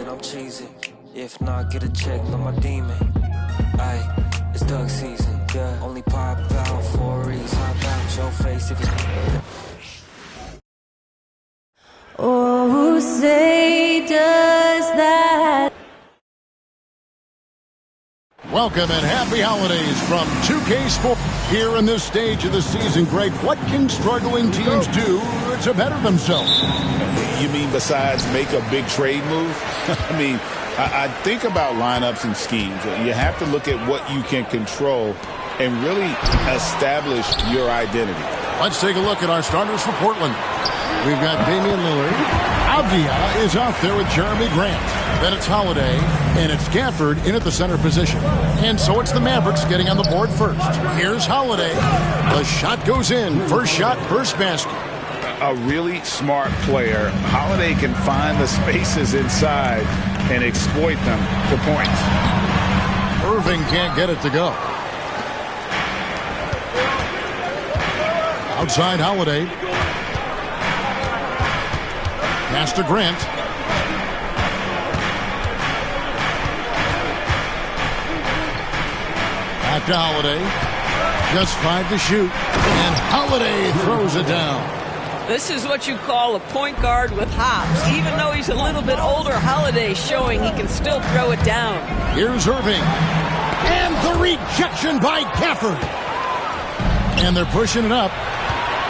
that I'm cheesy. If not, get a check, no my demon. Ayy, it's Doug season, yeah. Only pop out for a reason. Pop out your face if it's... Oh, who say does that? Welcome and happy holidays from 2K Sports. Here in this stage of the season, Greg, what can struggling teams do to better themselves? You mean besides make a big trade move? I mean, I think about lineups and schemes. You have to look at what you can control and really establish your identity. Let's take a look at our starters for Portland. We've got Damian Lillard. Avdia is out there with Jeremy Grant. Then it's Holiday, and it's Gafford in at the center position. And so it's the Mavericks getting on the board first. Here's Holiday. The shot goes in. First shot, first basket. A really smart player. Holiday can find the spaces inside and exploit them for points. Irving can't get it to go. Outside Holiday. Pass to Grant. Back to Holiday. Just 5 to shoot. And Holiday throws it down. This is what you call a point guard with hops. Even though he's a little bit older, Holiday showing he can still throw it down. Here's Irving. And the rejection by Gafford. And they're pushing it up.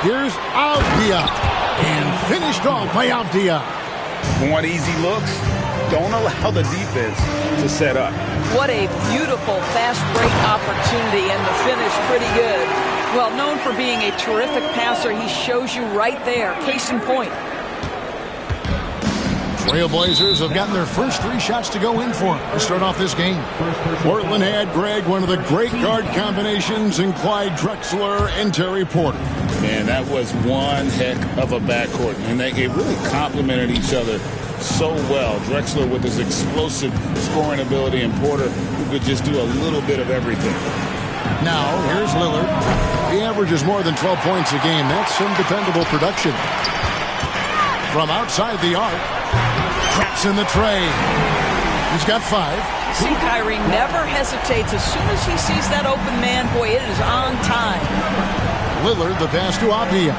Here's Avdia. And finished off by Avdia. Want easy looks? Don't allow the defense to set up. What a beautiful fast break opportunity, and the finish pretty good. Well, known for being a terrific passer, he shows you right there. Case in point. Trailblazers have gotten their first 3 shots to go in for him to start off this game. Portland had, Greg, one of the great guard combinations in Clyde Drexler and Terry Porter. Man, that was one heck of a backcourt, and they really complemented each other so well. Drexler with his explosive scoring ability, and Porter who could just do a little bit of everything. Now, here's Lillard. He averages more than 12 points a game. That's some dependable production. From outside the arc, traps in the tray. He's got 5. See, Kyrie never hesitates. As soon as he sees that open man, boy, it is on time. Lillard, the pass to Avdia.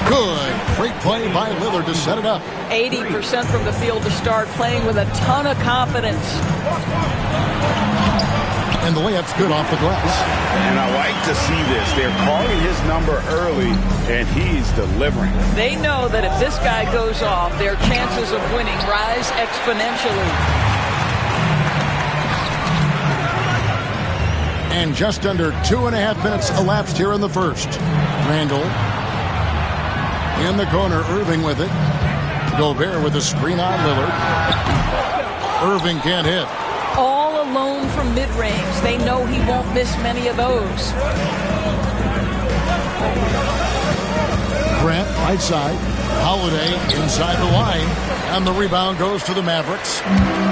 Good. Great play by Lillard to set it up. 80% from the field to start, playing with a ton of confidence. And the layup's good off the glass. And I like to see this. They're calling his number early, and he's delivering. They know that if this guy goes off, their chances of winning rise exponentially. And just under 2.5 minutes elapsed here in the first. Randall in the corner, Irving with it. Gobert with a screen on Lillard. Irving can't hit. All alone from mid-range. They know he won't miss many of those. Grant, right side. Holiday inside the line. And the rebound goes to the Mavericks.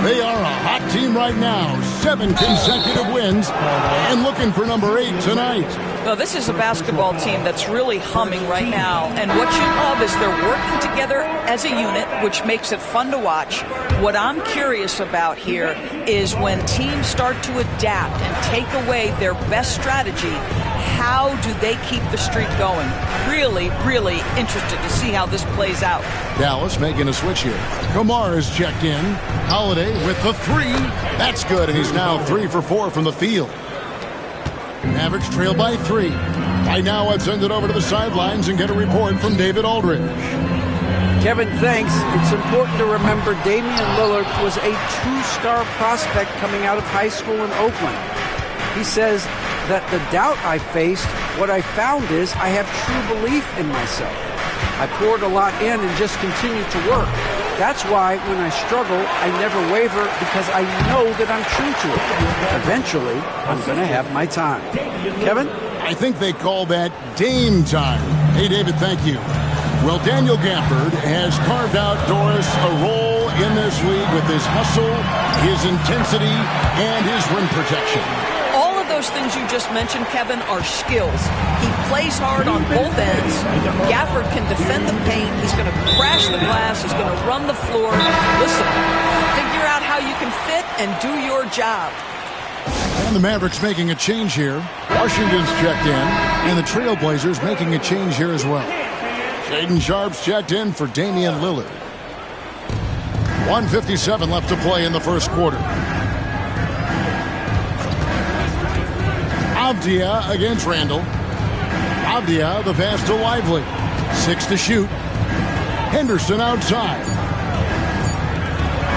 They are a hot team right now. 7 consecutive wins. And looking for number 8 tonight. Well, this is a basketball team that's really humming right now. And what you love is they're working together as a unit, which makes it fun to watch. What I'm curious about here is when teams start to adapt and take away their best strategy, how do they keep the streak going? Really, really interested to see how this plays out. Dallas making a switch here. Kamar is checked in. Holiday with the 3. That's good, and he's now 3 for 4 from the field. Mavericks trail by 3. By now, I'd send it over to the sidelines and get a report from David Aldridge. Kevin, thanks. It's important to remember Damian Lillard was a 2-star prospect coming out of high school in Oakland. He says that the doubt I faced, what I found is I have true belief in myself. I poured a lot in and just continued to work. That's why when I struggle, I never waver because I know that I'm true to it. Eventually, I'm going to have my time. Kevin? I think they call that Dame time. Hey, David, thank you. Well, Daniel Gafford has carved out Doris a role in this league with his hustle, his intensity, and his rim protection. All of those things you just mentioned, Kevin, are skills. He plays hard on both ends. Gafford can defend the paint. He's going to crash the glass. He's going to run the floor. Listen, and do your job. And the Mavericks making a change here. Washington's checked in, and the Trailblazers making a change here as well. Shaedon Sharpe's checked in for Damian Lillard. 1:57 left to play in the first quarter. Avdia against Randall. Avdia, the pass to Lively. 6 to shoot. Henderson outside.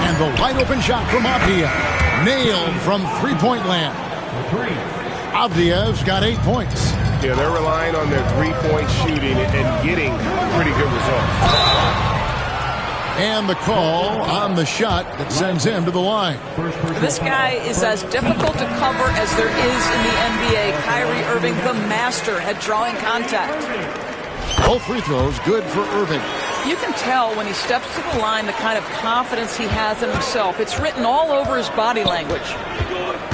And the wide open shot from Avdia. Nailed from three-point land. Avdia's got 8 points. Yeah, they're relying on their three-point shooting and getting pretty good results. And the call on the shot that sends him to the line. This guy is as difficult to cover as there is in the NBA. Kyrie Irving, the master at drawing contact. Both free throws good for Irving. You can tell when he steps to the line the kind of confidence he has in himself. It's written all over his body language.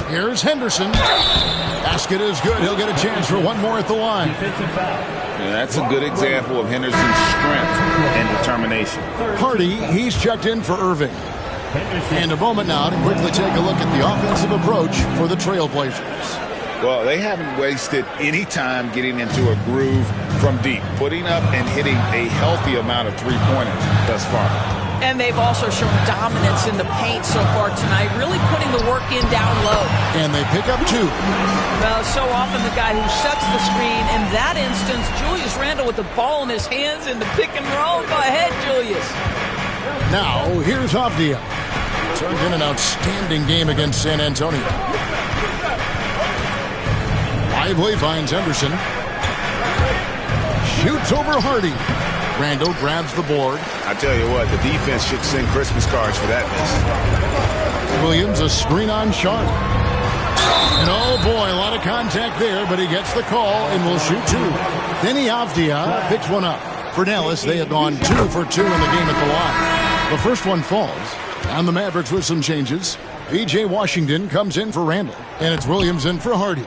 Here's Henderson. Basket is good. He'll get a chance for one more at the line. Yeah, that's a good example of Henderson's strength and determination. Hardy, he's checked in for Irving. And a moment now to quickly take a look at the offensive approach for the Trailblazers. Well, they haven't wasted any time getting into a groove from deep, putting up and hitting a healthy amount of three-pointers thus far. And they've also shown dominance in the paint so far tonight, really putting the work in down low. And they pick up 2. Well, so often the guy who sets the screen, in that instance, Julius Randle with the ball in his hands in the pick and roll. Go ahead, Julius. Now, here's Avdia. Turned in an outstanding game against San Antonio. Lively finds Henderson. Shoots over Hardy. Randall grabs the board. I tell you what, the defense should send Christmas cards for that miss. Williams, a screen on Sharp. And oh boy, a lot of contact there, but he gets the call and will shoot 2. Denny Avdia picks one up. For Dallas, they have gone 2 for 2 in the game at the line. The first one falls, and the Mavericks with some changes. P.J. Washington comes in for Randall, and it's Williams in for Hardy.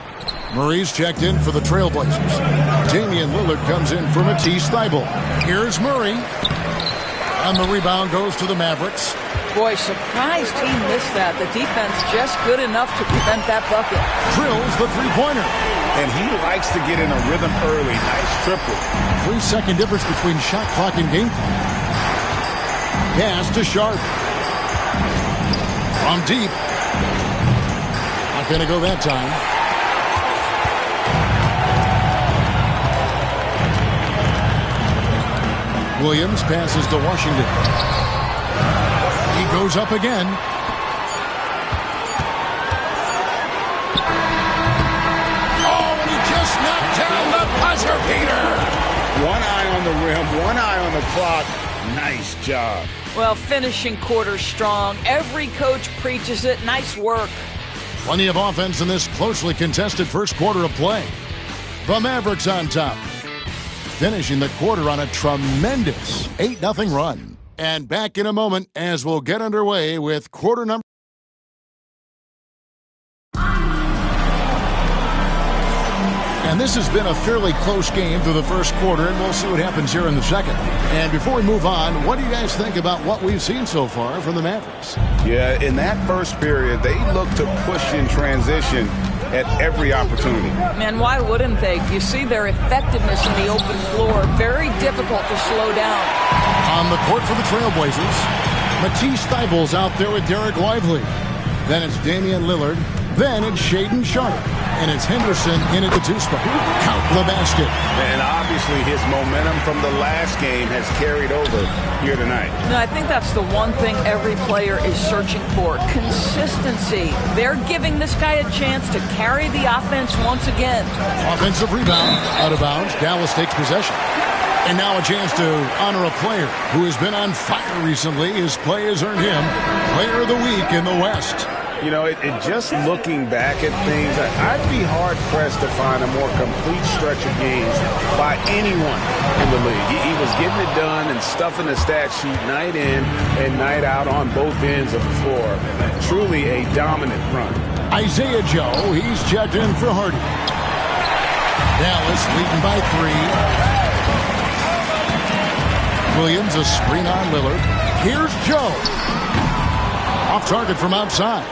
Murray's checked in for the Trailblazers. Damian Lillard comes in for Matisse Thybulle. Here's Murray. And the rebound goes to the Mavericks. Boy, surprised he missed that. The defense just good enough to prevent that bucket. Drills the three-pointer. And he likes to get in a rhythm early. Nice triple. 3-second difference between shot clock and game clock. Pass to Sharp. From deep. Not going to go that time. Williams passes to Washington. He goes up again. Oh, and he just knocked down the buzzer beater. One eye on the rim, one eye on the clock. Nice job. Well, finishing quarter strong. Every coach preaches it. Nice work. Plenty of offense in this closely contested first quarter of play. The Mavericks on top, finishing the quarter on a tremendous 8-0 run. And back in a moment as we'll get underway with quarter number. And this has been a fairly close game through the first quarter, and we'll see what happens here in the second. And before we move on, what do you guys think about what we've seen so far from the Mavericks? Yeah, in that first period, they looked to push in transition at every opportunity. Man, why wouldn't they? You see their effectiveness in the open floor. Very difficult to slow down. On the court for the Trailblazers, Matisse Thybulle's out there with Derek Lively. Then it's Damian Lillard. Then it's Shaedon Sharpe. And it's Henderson in at the 2 spot. Count the basket. And obviously his momentum from the last game has carried over here tonight. No, I think that's the one thing every player is searching for. Consistency. They're giving this guy a chance to carry the offense once again. Offensive rebound. Out of bounds. Dallas takes possession. And now a chance to honor a player who has been on fire recently. His play has earned him Player of the Week in the West. You know, it just looking back at things, I'd be hard-pressed to find a more complete stretch of games by anyone in the league. He was getting it done and stuffing the stat sheet night in and night out on both ends of the floor. Truly a dominant run. Isaiah Joe, he's checked in for Hardy. Dallas leading by 3. Williams, a screen on Lillard. Here's Joe. Off target from outside.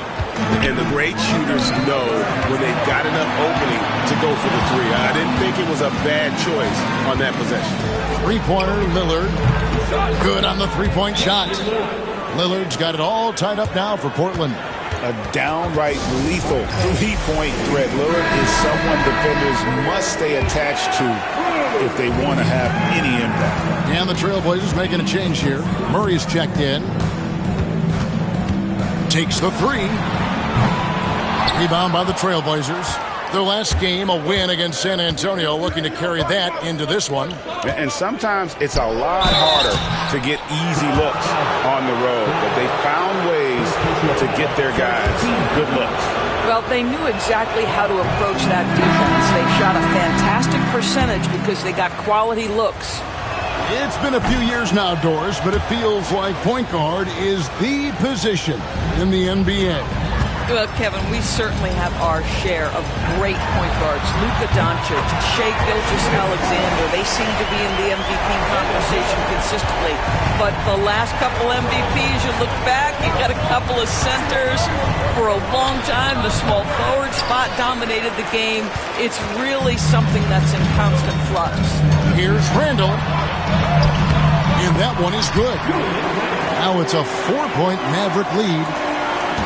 And the great shooters know when they've got enough opening to go for the three. I didn't think it was a bad choice on that possession. Three-pointer, Lillard. Good on the three-point shot. Lillard's got it all tied up now for Portland. A downright lethal three-point threat. Lillard is someone defenders must stay attached to if they want to have any impact. And the Trailblazers making a change here. Murray's checked in. Takes the three. Rebound by the Trailblazers. Their last game, a win against San Antonio, looking to carry that into this one. And sometimes it's a lot harder to get easy looks on the road, but they found ways to get their guys good looks. Well, they knew exactly how to approach that defense. They shot a fantastic percentage because they got quality looks. It's been a few years now, Doris, but it feels like point guard is the position in the NBA. Well, Kevin, we certainly have our share of great point guards. Luka Doncic, Shai Gilgeous-Alexander, they seem to be in the MVP conversation consistently. But the last couple MVPs, you look back, you got a couple of centers. For a long time, the small forward spot dominated the game. It's really something that's in constant flux. Here's Randall. And that one is good. Now it's a 4-point Maverick lead.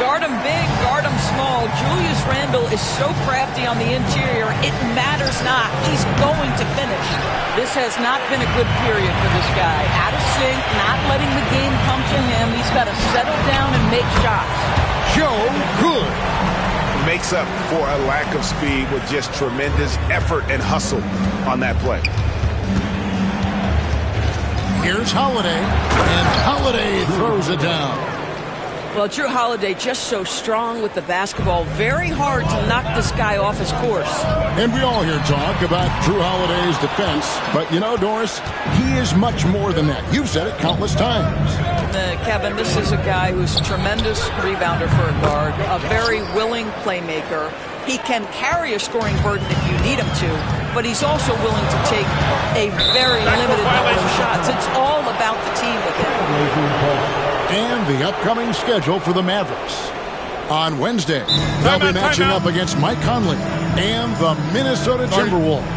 Guard him big, guard him small. Julius Randle is so crafty on the interior, it matters not. He's going to finish. This has not been a good period for this guy. Out of sync, not letting the game come to him. He's got to settle down and make shots. Joe Good makes up for a lack of speed with just tremendous effort and hustle on that play. Here's Holiday, and Holiday throws it down. Well, Drew Holiday just so strong with the basketball. Very hard to knock this guy off his course. And we all hear talk about Drew Holiday's defense. But, you know, Doris, he is much more than that. You've said it countless times. Kevin, this is a guy who's a tremendous rebounder for a guard, a very willing playmaker. He can carry a scoring burden if you need him to, but he's also willing to take a very limited number of shots. It's all about the team with him. And the upcoming schedule for the Mavericks. On Wednesday, they'll be matching up against Mike Conley and the Minnesota Timberwolves.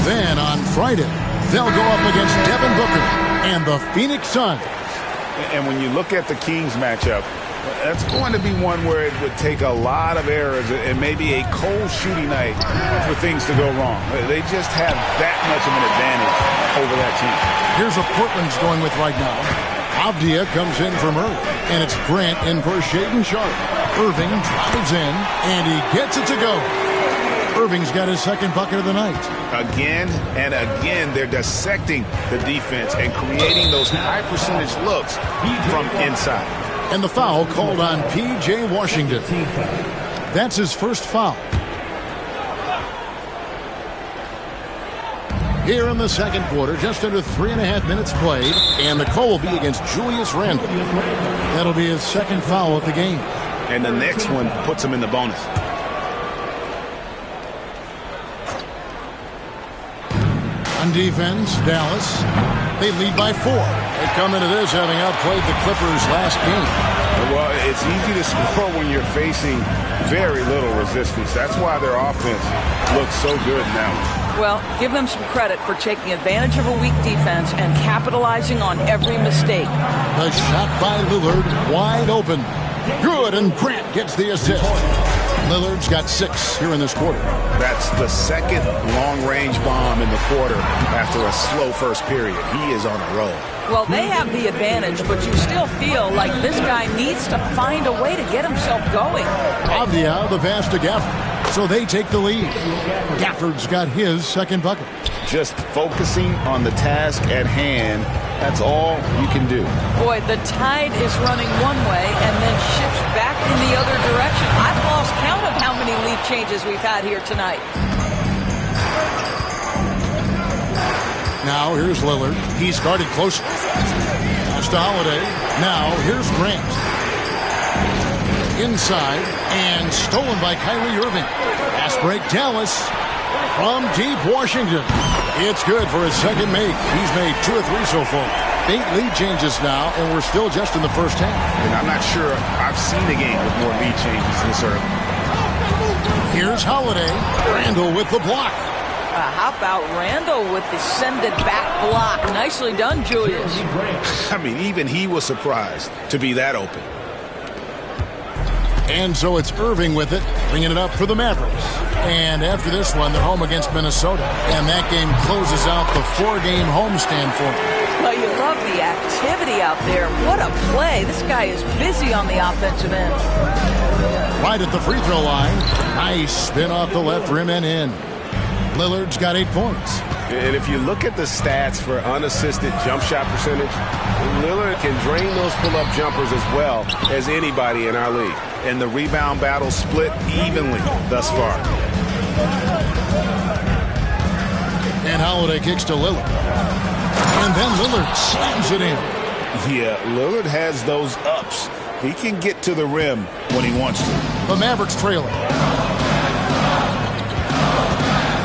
Then on Friday, they'll go up against Devin Booker and the Phoenix Suns. And when you look at the Kings matchup, that's going to be one where it would take a lot of errors and maybe a cold shooting night for things to go wrong. They just have that much of an advantage over that team. Here's what Portland's going with right now. Avdia comes in for Murray, and it's Grant in for Shaedon Sharpe. Irving drives in, and he gets it to go. Irving's got his second bucket of the night. Again and again, they're dissecting the defense and creating those high-percentage looks from inside. And the foul called on P.J. Washington. That's his first foul. Here in the second quarter, just under 3.5 minutes played, and the call will be against Julius Randle. That'll be his second foul of the game. And the next one puts him in the bonus. On defense, Dallas. They lead by 4. They come into this having outplayed the Clippers last game. Well, it's easy to score when you're facing very little resistance. That's why their offense looks so good now. Well, give them some credit for taking advantage of a weak defense and capitalizing on every mistake. The shot by Lillard, wide open. Good, and Grant gets the assist. Lillard's got 6 here in this quarter. That's the second long-range bomb in the quarter after a slow first period. He is on a roll. Well, they have the advantage, but you still feel like this guy needs to find a way to get himself going. Avdia, the pass to Gafford. So they take the lead. Gafford's got his second bucket. Just focusing on the task at hand, that's all you can do. Boy, the tide is running one way and then shifts back in the other direction. I've lost count of how many lead changes we've had here tonight. Now here's Lillard. He's guarded closely. Pass to Holiday. Now here's Grant. Inside and stolen by Kyrie Irving. Pass break Dallas from deep Washington. It's good for his second make. He's made 2 of 3 so far. 8 lead changes now, and we're still just in the first half. And I'm not sure I've seen a game with more lead changes this early. Here's Holiday. Randall with the block. How about Randall with the send-it back block? Nicely done, Julius. I mean, even he was surprised to be that open. And so it's Irving with it, bringing it up for the Mavericks. And after this one, they're home against Minnesota. And that game closes out the 4-game homestand for them. Well, you love the activity out there. What a play. This guy is busy on the offensive end. Right at the free throw line. Nice spin off the left rim and in. Lillard's got 8 points. And if you look at the stats for unassisted jump shot percentage, Lillard can drain those pull-up jumpers as well as anybody in our league. And the rebound battle split evenly thus far. And Holiday kicks to Lillard. And then Lillard slams it in. Yeah, Lillard has those ups. He can get to the rim when he wants to. The Mavericks trailing.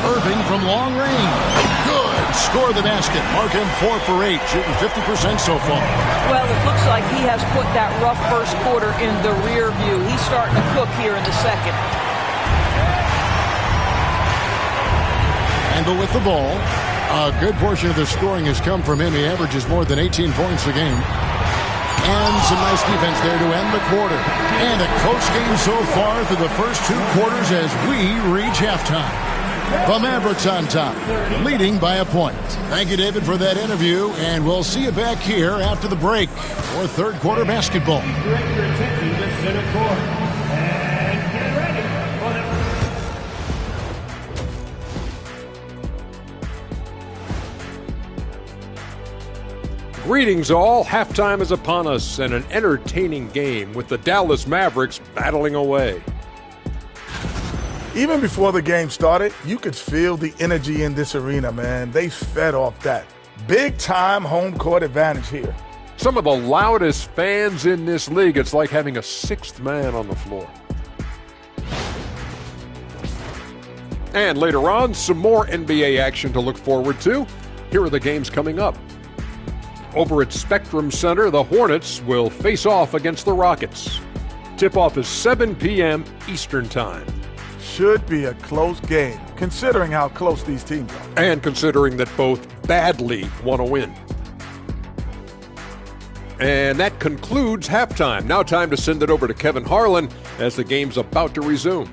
Irving from long range. Good. Score the basket. Mark him 4 for 8, shooting 50% so far. Well, it looks like he has put that rough first quarter in the rear view. He's starting to cook here in the second. Randall with the ball. A good portion of the scoring has come from him. He averages more than 18 points a game. And some nice defense there to end the quarter. And a close game so far through the first 2 quarters as we reach halftime. The Mavericks on top, leading by a point. Thank you, David, for that interview, and we'll see you back here after the break for third quarter basketball. Greetings all. Halftime is upon us and an entertaining game with the Dallas Mavericks battling away. Even before the game started, you could feel the energy in this arena, man. They fed off that. Big-time home court advantage here. Some of the loudest fans in this league. It's like having a 6th man on the floor. And later on, some more NBA action to look forward to. Here are the games coming up. Over at Spectrum Center, the Hornets will face off against the Rockets. Tip-off is 7 p.m. Eastern Time. Should be a close game, considering how close these teams are. And considering that both badly want to win. And that concludes halftime. Now time to send it over to Kevin Harlan as the game's about to resume.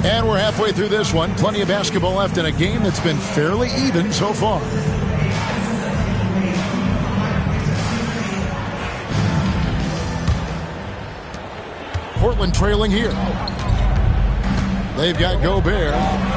And we're halfway through this one. Plenty of basketball left in a game that's been fairly even so far. Portland trailing here. They've got Gobert.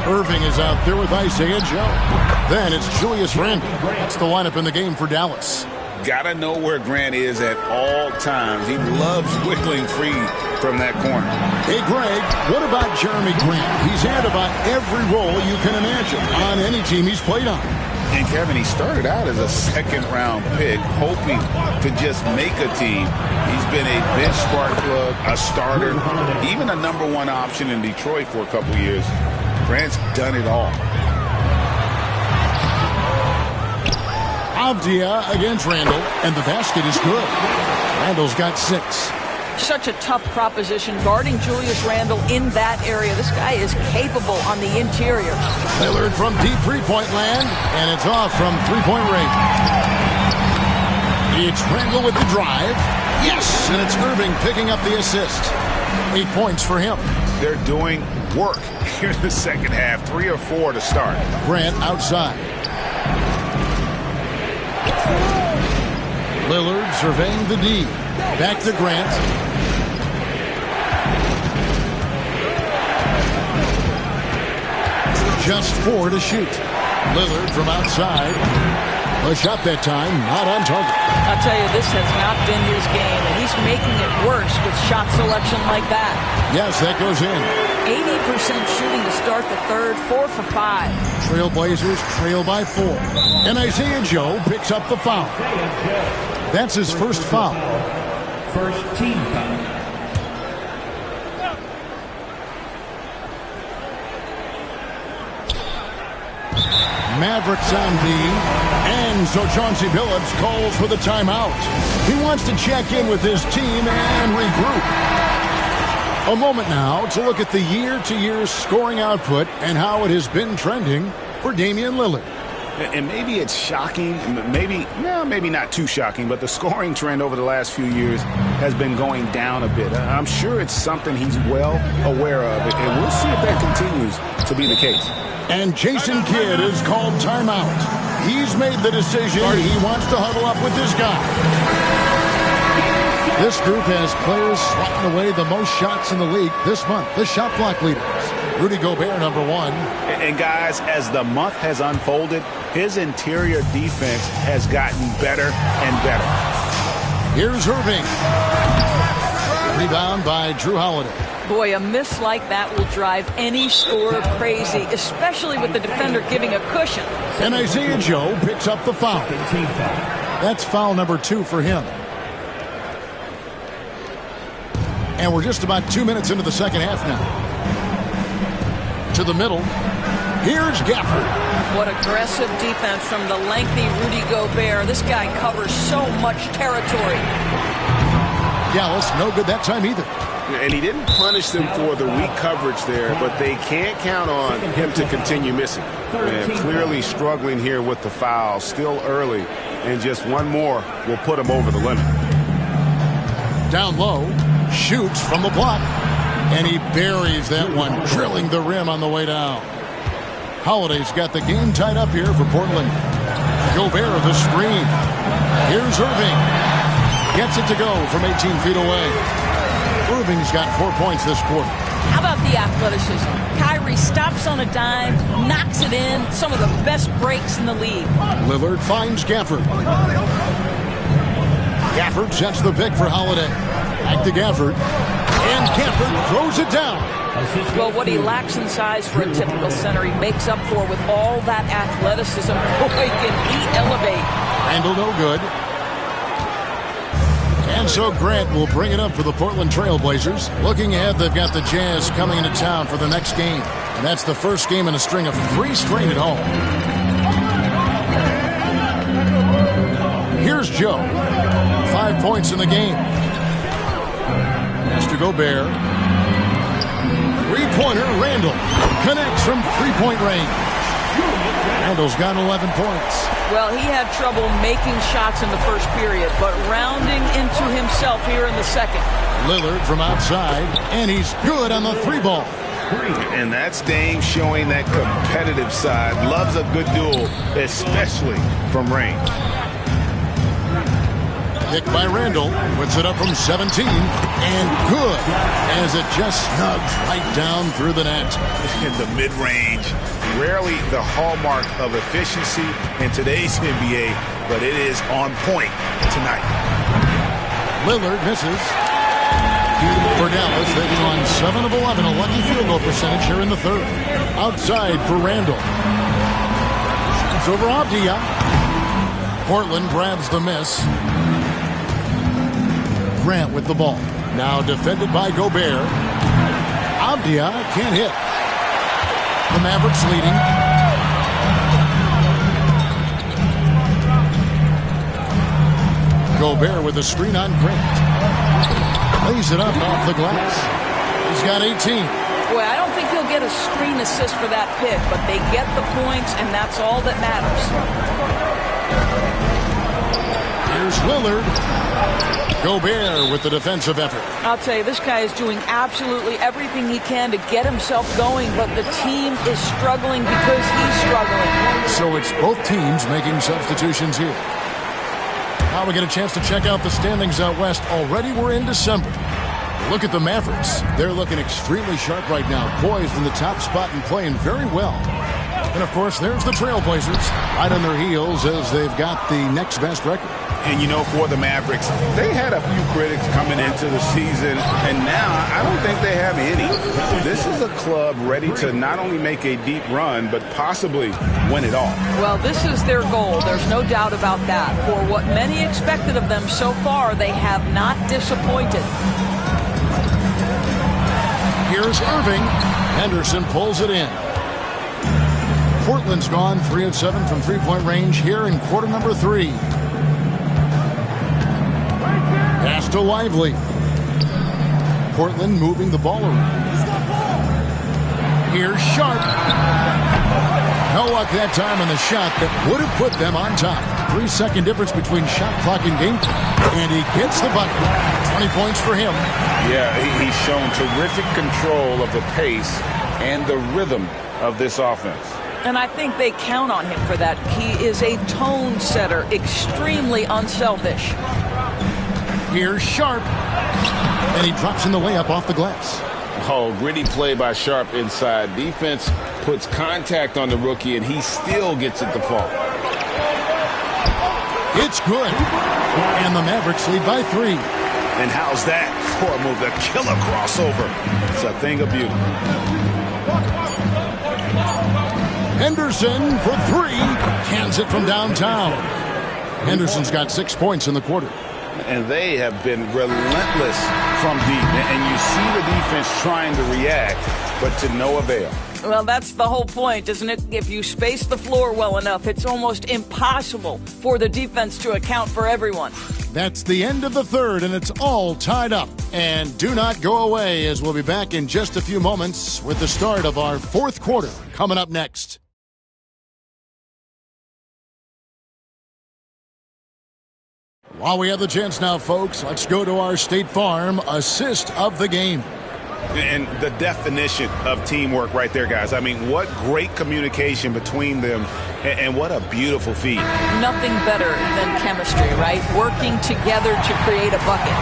Irving is out there with Isaiah Joe. Then it's Julius Randle. That's the lineup in the game for Dallas. Gotta know where Grant is at all times. He loves wiggling free from that corner. Hey, Greg, what about Jeremy Grant? He's had about every role you can imagine on any team he's played on. And, Kevin, he started out as a second-round pick, hoping to just make a team. He's been a bench spark plug, a starter, even a number 1 option in Detroit for a couple years. Grant's done it all. Avdia against Randall, and the basket is good. Randall's got 6. Such a tough proposition guarding Julius Randle in that area. This guy is capable on the interior. Lillard from deep three-point land, and it's off from three-point range. It's Randle with the drive. Yes, and it's Irving picking up the assist. 8 points for him. They're doing work here in the second half. 3 or 4 to start. Grant outside. Lillard surveying the D. Back to Grant. Just 4 to shoot. Lillard from outside. A shot that time, not on target. I'll tell you, this has not been his game, and he's making it worse with shot selection like that. Yes, that goes in. 80% shooting to start the third, 4 for 5. Trailblazers trail by 4. And Isaiah Joe picks up the foul. That's his first foul. First team foul. Mavericks on D, and so Chauncey Billups calls for the timeout. He wants to check in with his team and regroup. A moment now to look at the year-to-year scoring output and how it has been trending for Damian Lillard. And maybe it's shocking, maybe not too shocking, but the scoring trend over the last few years has been going down a bit. I'm sure it's something he's well aware of, and we'll see if that continues to be the case. And Jason Kidd is called timeout. He's made the decision. He wants to huddle up with this guy. This group has players swatting away the most shots in the league this month. The shot block leaders. Rudy Gobert, number one. And guys, as the month has unfolded, his interior defense has gotten better and better. Here's Irving. Rebound by Drew Holiday. Boy, a miss like that will drive any scorer crazy, especially with the defender giving a cushion. And Isaiah Joe picks up the foul. That's foul number 2 for him. And we're just about 2 minutes into the second half now. To the middle. Here's Gafford. What aggressive defense from the lengthy Rudy Gobert. This guy covers so much territory. Dallas, no good that time either. And he didn't punish them for the weak coverage there, but they can't count on him to continue missing. And clearly struggling here with the foul, still early, and just one more will put him over the limit. Down low, shoots from the block, and he buries that one, drilling the rim on the way down. Holiday's got the game tied up here for Portland. Gobert the screen. Here's Irving. Gets it to go from 18 feet away. Irving's got 4 points this quarter. How about the athleticism? Kyrie stops on a dime, knocks it in. Some of the best breaks in the league. Lillard finds Gafford. Gafford sets the pick for Holiday. Back to Gafford. And Gafford throws it down. Well, what he lacks in size for a typical center, he makes up for with all that athleticism. Boy, can he elevate. Randall no good. And so Grant will bring it up for the Portland Trail Blazers. Looking ahead, they've got the Jazz coming into town for the next game. And that's the first game in a string of 3 straight at home. Here's Joe. 5 points in the game. Pass to Gobert. Three-pointer, Randall. Connects from three-point range. Randall's got 11 points. Well, he had trouble making shots in the first period, but rounding into himself here in the second. Lillard from outside, and he's good on the 3-ball. And that's Dame showing that competitive side. Loves a good duel, especially from range. Pick by Randall, puts it up from 17, and good, as it just snugs right down through the net. In the mid-range, rarely the hallmark of efficiency in today's NBA, but it is on point tonight. Lillard misses. For Dallas, they've gone 7 of 11, a lucky field goal percentage here in the third. Outside for Randall. It's over Abdia. Portland grabs the miss. Grant with the ball. Now defended by Gobert. Abdia can't hit. The Mavericks leading. Gobert with a screen on Grant. Lays it up off the glass. He's got 18. Boy, I don't think he'll get a screen assist for that pick, but they get the points, and that's all that matters. Here's Lillard. Gobert with the defensive effort. I'll tell you, this guy is doing absolutely everything he can to get himself going, but the team is struggling because he's struggling. So it's both teams making substitutions here. Now we get a chance to check out the standings out west. Already we're in December. Look at the Mavericks. They're looking extremely sharp right now, poised in the top spot and playing very well. And, of course, there's the Trailblazers, right on their heels as they've got the next best record. And, you know, for the Mavericks, they had a few critics coming into the season, and now I don't think they have any. This is a club ready to not only make a deep run, but possibly win it all. Well, this is their goal. There's no doubt about that. For what many expected of them so far, they have not disappointed. Here's Irving. Henderson pulls it in. Portland's gone 3 of 7 from three-point range here in quarter number 3. Pass to Lively. Portland moving the ball around. Here's Sharp. No luck that time on the shot that would have put them on top. 3-second difference between shot clock and game time. And he gets the bucket. 20 points for him. Yeah, he's shown terrific control of the pace and the rhythm of this offense. And I think they count on him for that. He is a tone setter, extremely unselfish. Here's Sharp. And he drops in the layup off the glass. Oh, gritty play by Sharp inside. Defense puts contact on the rookie, and he still gets it to fall. It's good. And the Mavericks lead by 3. And how's that for a move? The killer crossover. It's a thing of beauty. Henderson for 3. Hands it from downtown. Henderson's got 6 points in the quarter. And they have been relentless from deep. And you see the defense trying to react, but to no avail. Well, that's the whole point, isn't it? If you space the floor well enough, it's almost impossible for the defense to account for everyone. That's the end of the third, and it's all tied up. And do not go away, as we'll be back in just a few moments with the start of our fourth quarter coming up next. While we have the chance now, folks, let's go to our State Farm assist of the game. And the definition of teamwork right there, guys. I mean, what great communication between them, and what a beautiful feat. Nothing better than chemistry, right? Working together to create a bucket.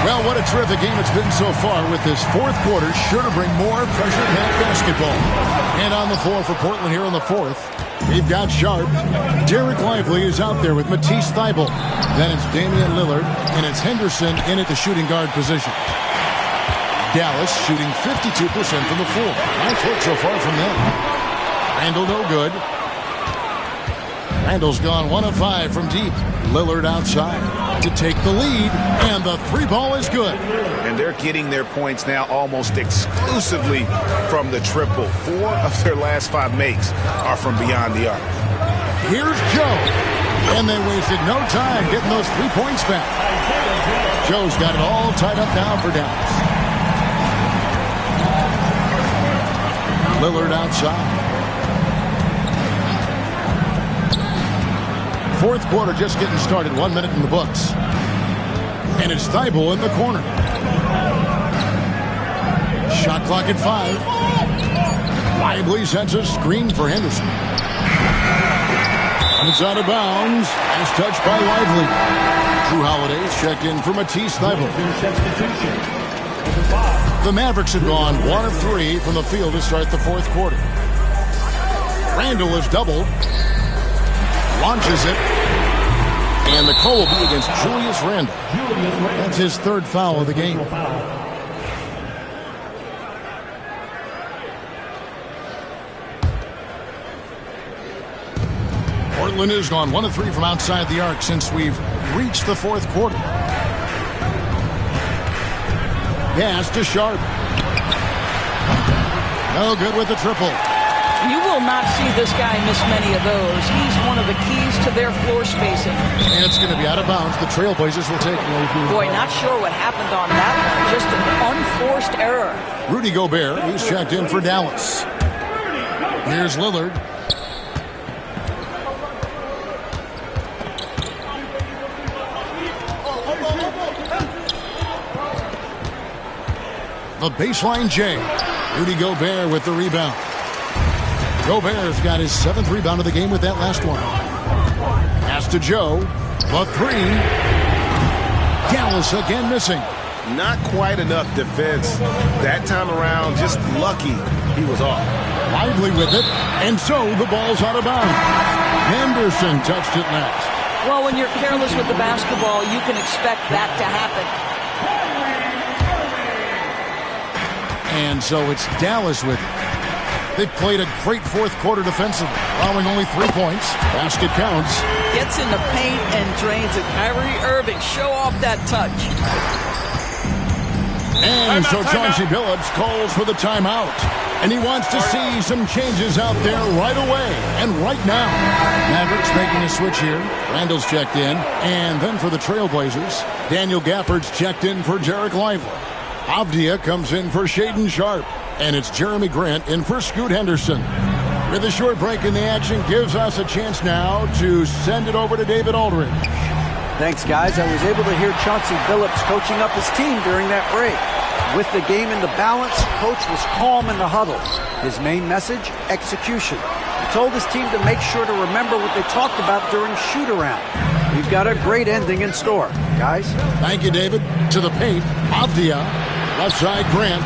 Well, what a terrific game it's been so far with this fourth quarter. Sure to bring more pressure-packed basketball. And on the floor for Portland here in the fourth, we've got Sharp. Derek Lively is out there with Matisse Thybulle. Then it's Damian Lillard, and it's Henderson in at the shooting guard position. Dallas shooting 52% from the floor. Nice work so far from them. Randall no good. Randall's gone 1 of 5 from deep. Lillard outside to take the lead, and the 3 ball is good. And they're getting their points now almost exclusively from the triple. 4 of their last 5 makes are from beyond the arc. Here's Joe, and they wasted no time getting those 3 points back. Joe's got it all tied up now for Dallas. Lillard outside. Fourth quarter just getting started. 1 minute in the books. And it's Thybulle in the corner. Shot clock at 5. Lively sends a screen for Henderson. It's out of bounds. Nice touch by Lively. Drew Holiday's checked in for Matisse Thybulle. The Mavericks have gone 1 of 3 from the field to start the fourth quarter. Randall has doubled. Launches it. And the call will be against Julius Randle. That's his 3rd foul of the game. Portland has gone 1 of 3 from outside the arc since we've reached the fourth quarter. Pass to Sharp. No good with the triple. You will not see this guy miss many of those. He's one of the keys to their floor spacing. And it's going to be out of bounds. The Trailblazers will take it. Boy, not sure what happened on that one. Just an unforced error. Rudy Gobert, he's checked in for Dallas. Here's Lillard. The baseline J. Rudy Gobert with the rebound. Gobert's got his 7th rebound of the game with that last one. Pass to Joe. The 3. Dallas again missing. Not quite enough defense. That time around, just lucky he was off. Lively with it, and so the ball's out of bounds. Henderson touched it next. Well, when you're careless with the basketball, you can expect that to happen. And so it's Dallas with it. They played a great fourth quarter defensively, allowing only 3 points. Basket counts. Gets in the paint and drains it. Kyrie Irving, show off that touch. And so Chauncey Billups calls for the timeout. And he wants to see some changes out there right away and right now. Mavericks making a switch here. Randall's checked in. And then for the Trailblazers, Daniel Gafford's checked in for Jarek Lively. Avdia comes in for Shaedon Sharpe. And it's Jeremy Grant in for Scoot Henderson. With a short break in the action gives us a chance now to send it over to David Aldridge. Thanks, guys. I was able to hear Chauncey Billups coaching up his team during that break. With the game in the balance, Coach was calm in the huddle. His main message, execution. He told his team to make sure to remember what they talked about during shoot-around. We've got a great ending in store, guys. Thank you, David. To the paint, Avdia. Left side, Grant.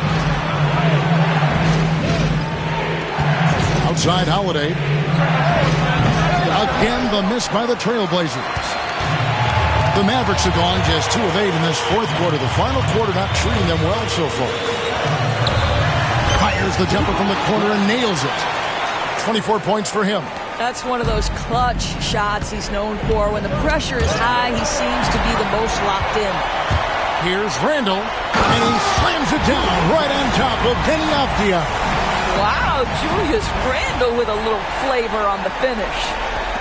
Outside, Holiday. Again, the miss by the Trailblazers. The Mavericks have gone just 2 of 8 in this fourth quarter. The final quarter not treating them well so far. Fires the jumper from the corner and nails it. 24 points for him. That's one of those clutch shots he's known for. When the pressure is high, he seems to be the most locked in. Here's Randall, and he slams it down right on top of Kenny Avdia. Wow, Julius Randle with a little flavor on the finish.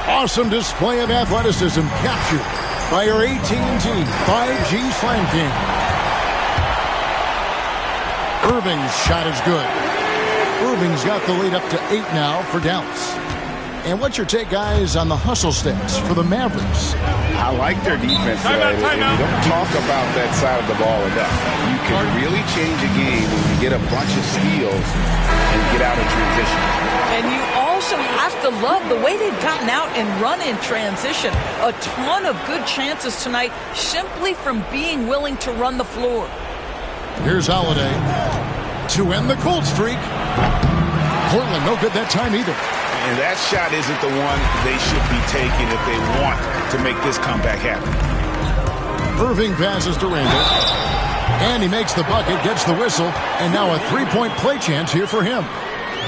Awesome display of athleticism captured by our AT&T 5G Slam King. Irving's shot is good. Irving's got the lead up to 8 now for Dallas. And what's your take, guys, on the hustle stats for the Mavericks? I like their defense. And we don't talk about that side of the ball enough. You can really change a game when you get a bunch of steals and get out of transition. And you also have to love the way they've gotten out and run in transition. A ton of good chances tonight simply from being willing to run the floor. Here's Holiday to end the cold streak. Portland no good that time either. And that shot isn't the one they should be taking if they want to make this comeback happen. Irving passes to Randall. And he makes the bucket, gets the whistle, and now a 3-point play chance here for him.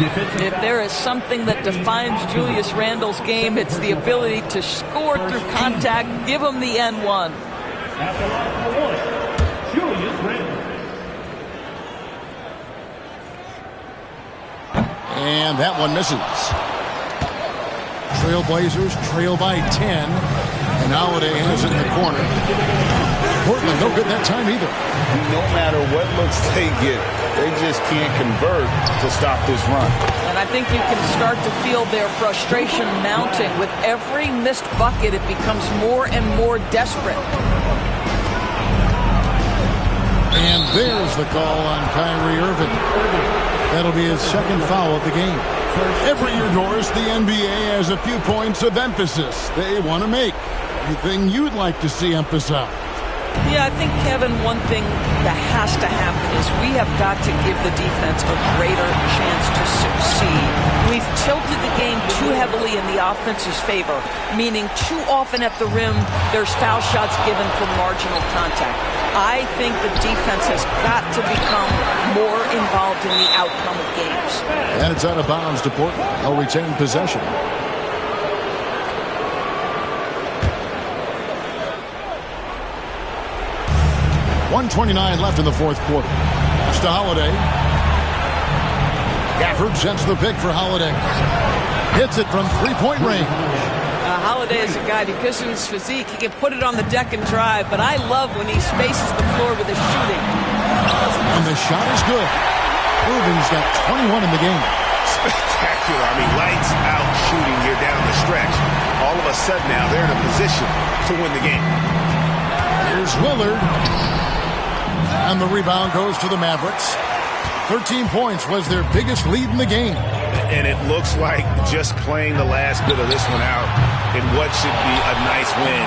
If there is something that defines Julius Randle's game, it's the ability to score through contact. Give him the N1. Julius Randle. And that one misses. Trailblazers trail by 10. And Holiday has it in the corner. Portland no good that time either. No matter what looks they get, they just can't convert to stop this run. And I think you can start to feel their frustration mounting. With every missed bucket, it becomes more and more desperate. And there's the call on Kyrie Irving. That'll be his second foul of the game. Every year, Doris, the NBA has a few points of emphasis they want to make. Anything you'd like to see emphasized? Yeah, I think, Kevin, one thing that has to happen is we have got to give the defense a greater chance to succeed. We've tilted the game too heavily in the offense's favor, meaning too often at the rim there's foul shots given for marginal contact. I think the defense has got to become more involved in the outcome of games. And it's out of bounds to Portland. They'll retain possession. .129 left in the fourth quarter. Pass to Holiday. Gafford sends the pick for Holiday. Hits it from three-point range. Holiday is a guy, because of his physique, he can put it on the deck and drive, but I love when he spaces the floor with his shooting. And the shot is good. Irving's got 21 in the game. Spectacular. I mean, lights out shooting here down the stretch. All of a sudden now they're in a position to win the game. Here's Lillard. And the rebound goes to the Mavericks. 13 points was their biggest lead in the game. And it looks like just playing the last bit of this one out in what should be a nice win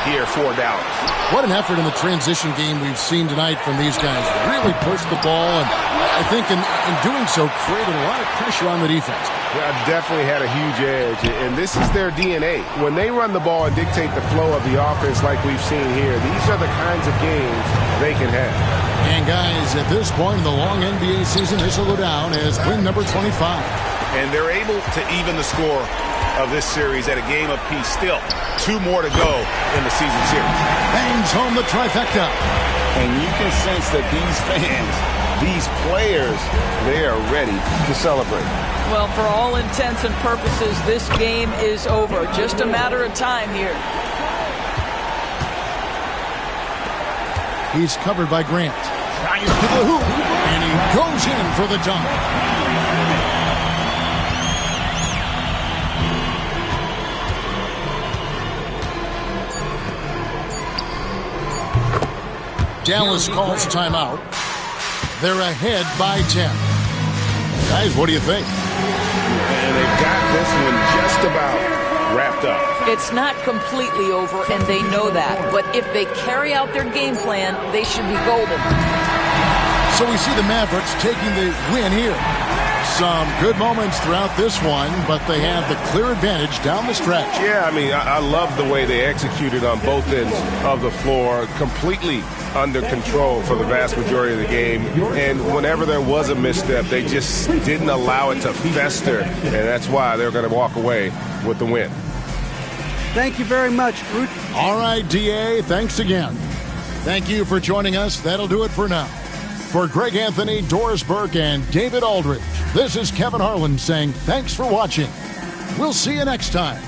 here for Dallas. What an effort in the transition game we've seen tonight from these guys. Really pushed the ball, and I think in doing so created a lot of pressure on the defense. Yeah, definitely had a huge edge, and this is their DNA. When they run the ball and dictate the flow of the offense like we've seen here, these are the kinds of games they can have. And guys, at this point in the long NBA season, this will go down as win number 25. And they're able to even the score of this series at a game apiece. Still, 2 more to go in the season series. Bangs home the trifecta. And you can sense that these fans, these players, they are ready to celebrate. Well, for all intents and purposes, this game is over. Just a matter of time here. He's covered by Grant. Tries to the hoop, and he goes in for the dunk. Dallas calls timeout. They're ahead by 10. Guys, what do you think? And they've got this one just about wrapped up. It's not completely over, and they know that. But if they carry out their game plan, they should be golden. So we see the Mavericks taking the win here. Some good moments throughout this one, but they have the clear advantage down the stretch. Yeah, I mean, I love the way they executed on both ends of the floor, completely under control for the vast majority of the game. And whenever there was a misstep, they just didn't allow it to fester, and that's why they're going to walk away with the win. Thank you very much, Ruth. All right, DA, thanks again. Thank you for joining us. That'll do it for now. For Greg Anthony, Doris Burke, and David Aldridge, this is Kevin Harlan saying thanks for watching. We'll see you next time.